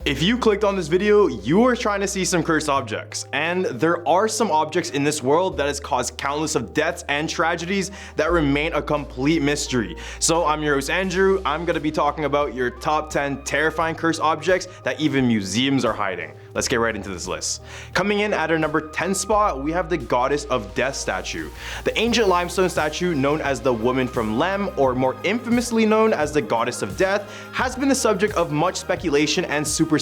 If you clicked on this video, you are trying to see some cursed objects, and there are some objects in this world that has caused countless of deaths and tragedies that remain a complete mystery. So I'm your host Andrew. I'm going to be talking about your top 10 terrifying cursed objects that even museums are hiding. Let's get right into this list. Coming in at our number 10 spot, we have the Goddess of Death statue. The ancient limestone statue known as the Woman from Lem, or more infamously known as the Goddess of Death, has been the subject of much speculation and superstition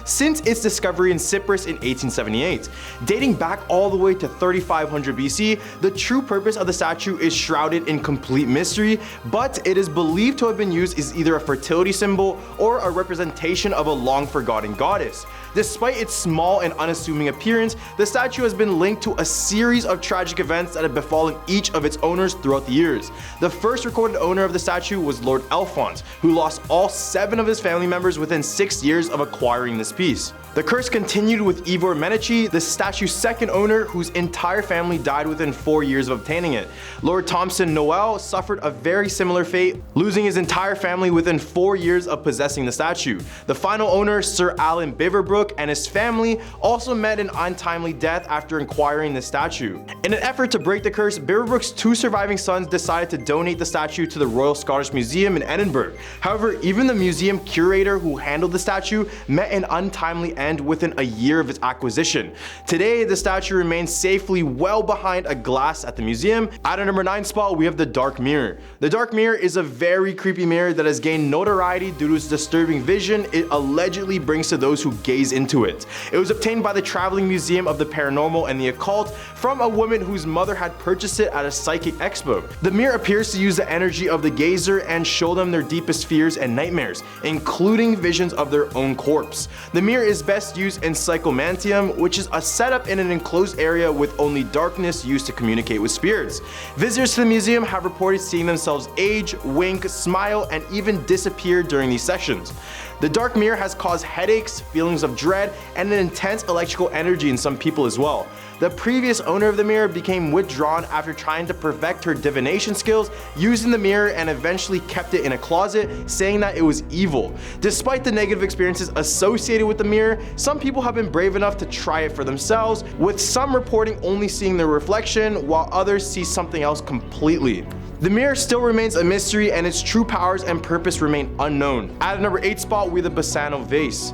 since its discovery in Cyprus in 1878. Dating back all the way to 3500 BC, the true purpose of the statue is shrouded in complete mystery, but it is believed to have been used as either a fertility symbol or a representation of a long-forgotten goddess. Despite its small and unassuming appearance, the statue has been linked to a series of tragic events that have befallen each of its owners throughout the years. The first recorded owner of the statue was Lord Alphonse, who lost all 7 of his family members within 6 years of acquiring this piece. The curse continued with Ivor Medici, the statue's second owner, whose entire family died within 4 years of obtaining it. Lord Thompson Noel suffered a very similar fate, losing his entire family within 4 years of possessing the statue. The final owner, Sir Alan Beaverbrook, and his family also met an untimely death after acquiring the statue. In an effort to break the curse, Beaverbrook's 2 surviving sons decided to donate the statue to the Royal Scottish Museum in Edinburgh. However, even the museum curator who handled the statue met an untimely end within a year of its acquisition. Today, the statue remains safely well behind a glass at the museum. At our number 9 spot, we have the Dark Mirror. The Dark Mirror is a very creepy mirror that has gained notoriety due to its disturbing vision it allegedly brings to those who gaze into it. It was obtained by the Traveling Museum of the Paranormal and the Occult from a woman whose mother had purchased it at a psychic expo. The mirror appears to use the energy of the gazer and show them their deepest fears and nightmares, including visions of their own corpse. The mirror is best used in psychomantium, which is a setup in an enclosed area with only darkness used to communicate with spirits. Visitors to the museum have reported seeing themselves age, wink, smile, and even disappear during these sessions. The dark mirror has caused headaches, feelings of dread, and an intense electrical energy in some people as well. The previous owner of the mirror became withdrawn after trying to perfect her divination skills using the mirror and eventually kept it in a closet, saying that it was evil. Despite the negative experiences associated with the mirror, some people have been brave enough to try it for themselves, with some reporting only seeing their reflection while others see something else completely. The mirror still remains a mystery and its true powers and purpose remain unknown. At the number 8 spot, we have the Bassano vase.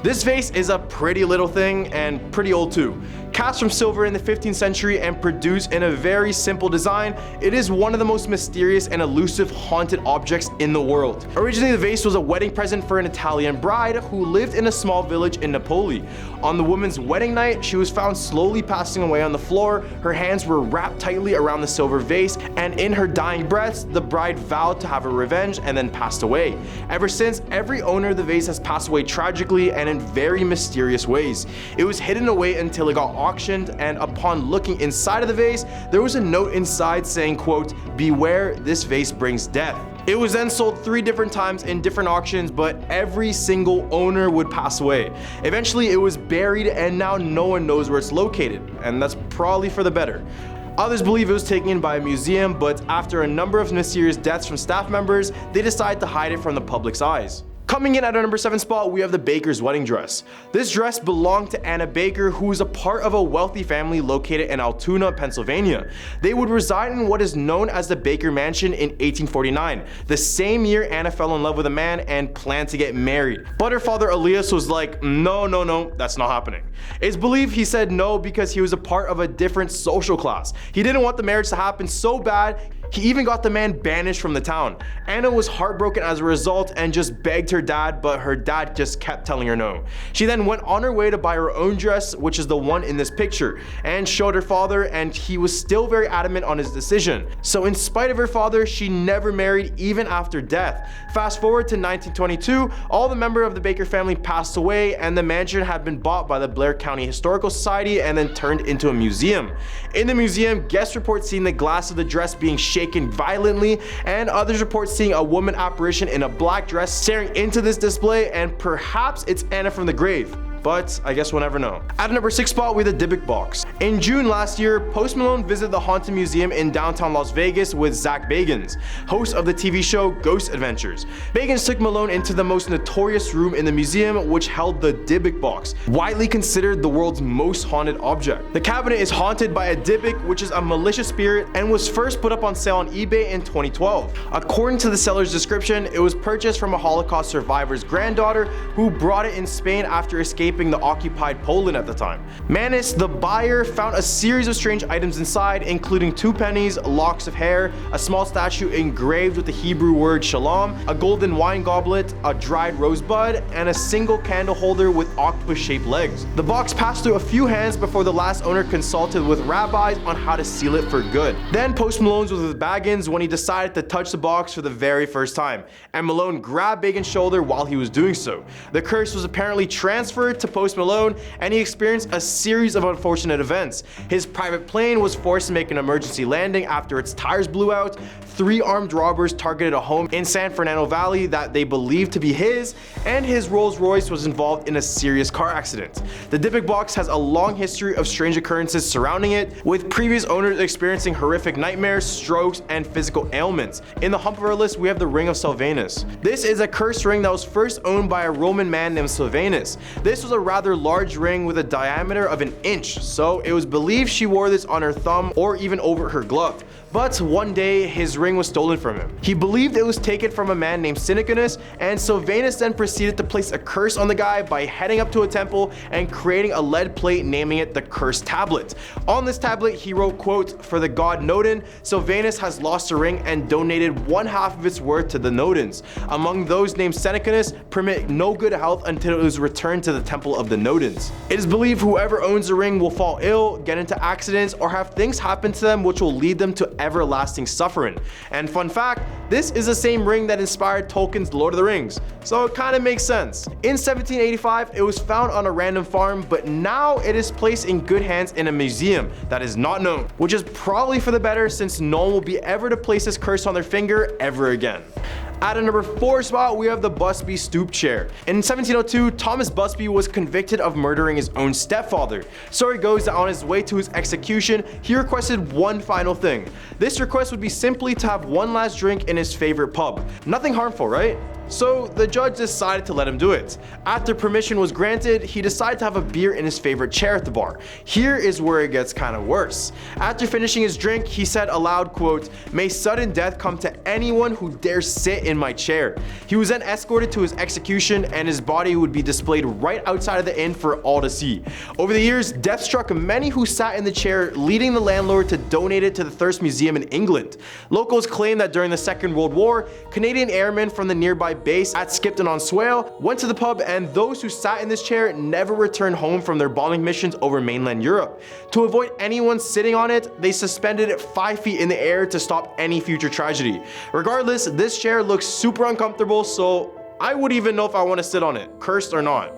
This vase is a pretty little thing and pretty old too. Cast from silver in the 15th century and produced in a very simple design, it is one of the most mysterious and elusive haunted objects in the world. Originally, the vase was a wedding present for an Italian bride who lived in a small village in Napoli. On the woman's wedding night, she was found slowly passing away on the floor. Her hands were wrapped tightly around the silver vase, and in her dying breaths, the bride vowed to have her revenge and then passed away. Ever since, every owner of the vase has passed away tragically and in very mysterious ways. It was hidden away until it got auctioned, and upon looking inside of the vase, there was a note inside saying, quote, "Beware, this vase brings death." It was then sold 3 different times in different auctions, but every single owner would pass away. Eventually, it was buried, and now no one knows where it's located, and that's probably for the better. Others believe it was taken in by a museum, but after a number of mysterious deaths from staff members, they decided to hide it from the public's eyes. Coming in at our number 7 spot, we have the Baker's wedding dress. This dress belonged to Anna Baker, who was a part of a wealthy family located in Altoona, Pennsylvania. They would reside in what is known as the Baker Mansion in 1849, the same year Anna fell in love with a man and planned to get married. But her father Elias was like, no, that's not happening. It's believed he said no because he was a part of a different social class. He didn't want the marriage to happen so bad, he even got the man banished from the town. Anna was heartbroken as a result and just begged her dad, but her dad just kept telling her no. She then went on her way to buy her own dress, which is the one in this picture, and showed her father, and he was still very adamant on his decision. So in spite of her father, she never married even after death. Fast forward to 1922, all the members of the Baker family passed away, and the mansion had been bought by the Blair County Historical Society and then turned into a museum. In the museum, guests report seeing the glass of the dress being shaken violently, and others report seeing a woman apparition in a black dress staring into this display, and perhaps it's Anna from the grave. but I guess we'll never know. At number 6 spot, we have the Dybbuk Box. In June last year, Post Malone visited the Haunted Museum in downtown Las Vegas with Zach Bagans, host of the TV show Ghost Adventures. Bagans took Malone into the most notorious room in the museum, which held the Dybbuk Box, widely considered the world's most haunted object. The cabinet is haunted by a Dybbuk, which is a malicious spirit, and was first put up on sale on eBay in 2012. According to the seller's description, it was purchased from a Holocaust survivor's granddaughter who brought it in Spain after escaping the occupied Poland at the time. Manis, the buyer, found a series of strange items inside, including 2 pennies, locks of hair, a small statue engraved with the Hebrew word shalom, a golden wine goblet, a dried rosebud, and a single candle holder with octopus-shaped legs. The box passed through a few hands before the last owner consulted with rabbis on how to seal it for good. Then Post Malone was with Bagans when he decided to touch the box for the very first time, and Malone grabbed Bagans' shoulder while he was doing so. The curse was apparently transferred to Post Malone, and he experienced a series of unfortunate events. His private plane was forced to make an emergency landing after its tires blew out. 3 armed robbers targeted a home in San Fernando Valley that they believed to be his, and his Rolls Royce was involved in a serious car accident. The Dybbuk Box has a long history of strange occurrences surrounding it, with previous owners experiencing horrific nightmares, strokes, and physical ailments. In the hump of our list, we have the Ring of Silvianus. This is a cursed ring that was first owned by a Roman man named Silvianus. This was a rather large ring with a diameter of 1 inch, so it was believed she wore this on her thumb or even over her glove. But one day, his ring was stolen from him. He believed it was taken from a man named Silvianus, and Silvianus then proceeded to place a curse on the guy by heading up to a temple and creating a lead plate naming it the Cursed Tablet. On this tablet, he wrote, quote, "For the god Nodin, Silvianus has lost a ring and donated 1/2 of its worth to the Nodins. Among those named Silvianus, permit no good health until it is returned to the temple of the Nodins." It is believed whoever owns the ring will fall ill, get into accidents, or have things happen to them which will lead them to everlasting suffering. And fun fact, this is the same ring that inspired Tolkien's Lord of the Rings, so it kind of makes sense. In 1785, it was found on a random farm, but now it is placed in good hands in a museum that is not known, which is probably for the better since no one will be ever to place this curse on their finger ever again. At a number 4 spot, we have the Busby Stoop Chair. In 1702, Thomas Busby was convicted of murdering his own stepfather. Story goes that on his way to his execution, he requested one final thing. This request would be simply to have one last drink in his favorite pub. Nothing harmful, right? So the judge decided to let him do it. After permission was granted, he decided to have a beer in his favorite chair at the bar. Here is where it gets kind of worse. After finishing his drink, he said aloud, quote, "May sudden death come to anyone who dares sit in my chair." He was then escorted to his execution, and his body would be displayed right outside of the inn for all to see. Over the years, death struck many who sat in the chair, leading the landlord to donate it to the Thirst Museum in England. Locals claim that during the Second World War, Canadian airmen from the nearby base at Skipton-on-Swale went to the pub, and those who sat in this chair never returned home from their bombing missions over mainland Europe. To avoid anyone sitting on it, they suspended it 5 feet in the air to stop any future tragedy. Regardless, this chair looks super uncomfortable, so I wouldn't even know if I want to sit on it, cursed or not.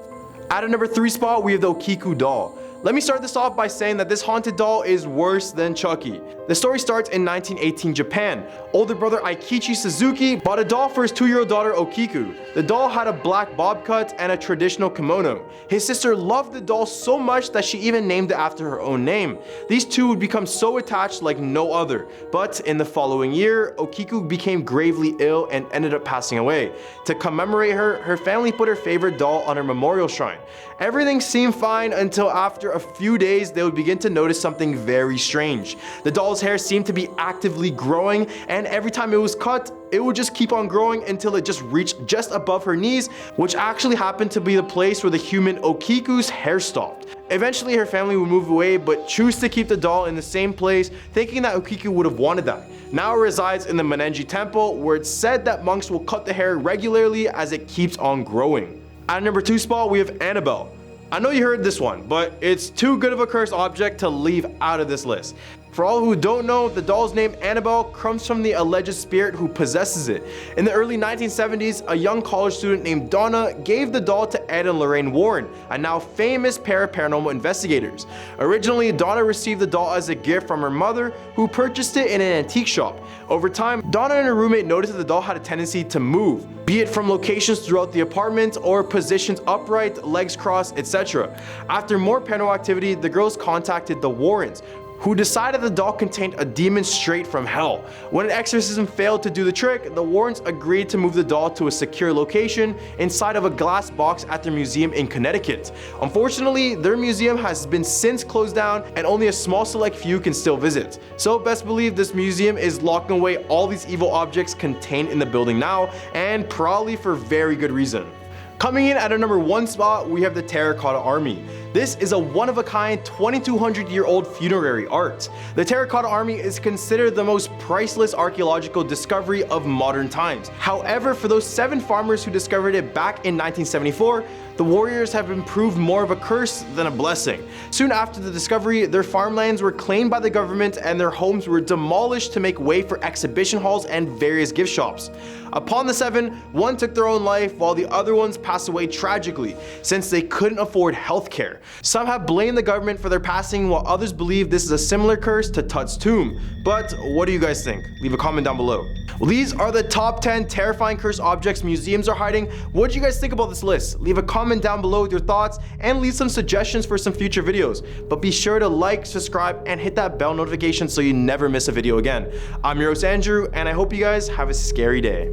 At a number 3 spot, we have the Okiku Doll. Let me start this off by saying that this haunted doll is worse than Chucky. The story starts in 1918 Japan. Older brother Aikichi Suzuki bought a doll for his 2-year-old daughter Okiku. The doll had a black bob cut and a traditional kimono. His sister loved the doll so much that she even named it after her own name. These two would become so attached like no other. But in the following year, Okiku became gravely ill and ended up passing away. To commemorate her, her family put her favorite doll on her memorial shrine. Everything seemed fine until after a few days they would begin to notice something very strange. The doll's hair seemed to be actively growing, and every time it was cut, it would just keep on growing until it just reached just above her knees, which actually happened to be the place where the human Okiku's hair stopped. Eventually her family would move away, but choose to keep the doll in the same place, thinking that Okiku would have wanted that. Now it resides in the Menenji Temple, where it's said that monks will cut the hair regularly as it keeps on growing. At number 2 spot, we have Annabelle. I know you heard this one, but it's too good of a cursed object to leave out of this list. For all who don't know, the doll's name Annabelle comes from the alleged spirit who possesses it. In the early 1970s, a young college student named Donna gave the doll to Ed and Lorraine Warren, a now famous pair of paranormal investigators. Originally, Donna received the doll as a gift from her mother, who purchased it in an antique shop. Over time, Donna and her roommate noticed that the doll had a tendency to move, be it from locations throughout the apartment or positions upright, legs crossed, etc. After more paranormal activity, the girls contacted the Warrens, who decided the doll contained a demon straight from hell. When an exorcism failed to do the trick, the Warrens agreed to move the doll to a secure location inside of a glass box at their museum in Connecticut. Unfortunately, their museum has been since closed down and only a small select few can still visit. So best believe this museum is locking away all these evil objects contained in the building now, and probably for very good reason. Coming in at our number 1 spot, we have the Terracotta Army. This is a one-of-a-kind 2200-year-old funerary art. The Terracotta Army is considered the most priceless archaeological discovery of modern times. However, for those 7 farmers who discovered it back in 1974, the warriors have been proved more of a curse than a blessing. Soon after the discovery, their farmlands were claimed by the government and their homes were demolished to make way for exhibition halls and various gift shops. Upon the 7, one took their own life while the other ones passed away tragically, since they couldn't afford healthcare. Some have blamed the government for their passing, while others believe this is a similar curse to Tut's tomb. But what do you guys think? Leave a comment down below. Well, these are the top 10 terrifying cursed objects museums are hiding. What do you guys think about this list? Leave a comment down below with your thoughts and leave some suggestions for some future videos. But be sure to like, subscribe, and hit that bell notification so you never miss a video again. I'm your host Andrew, and I hope you guys have a scary day.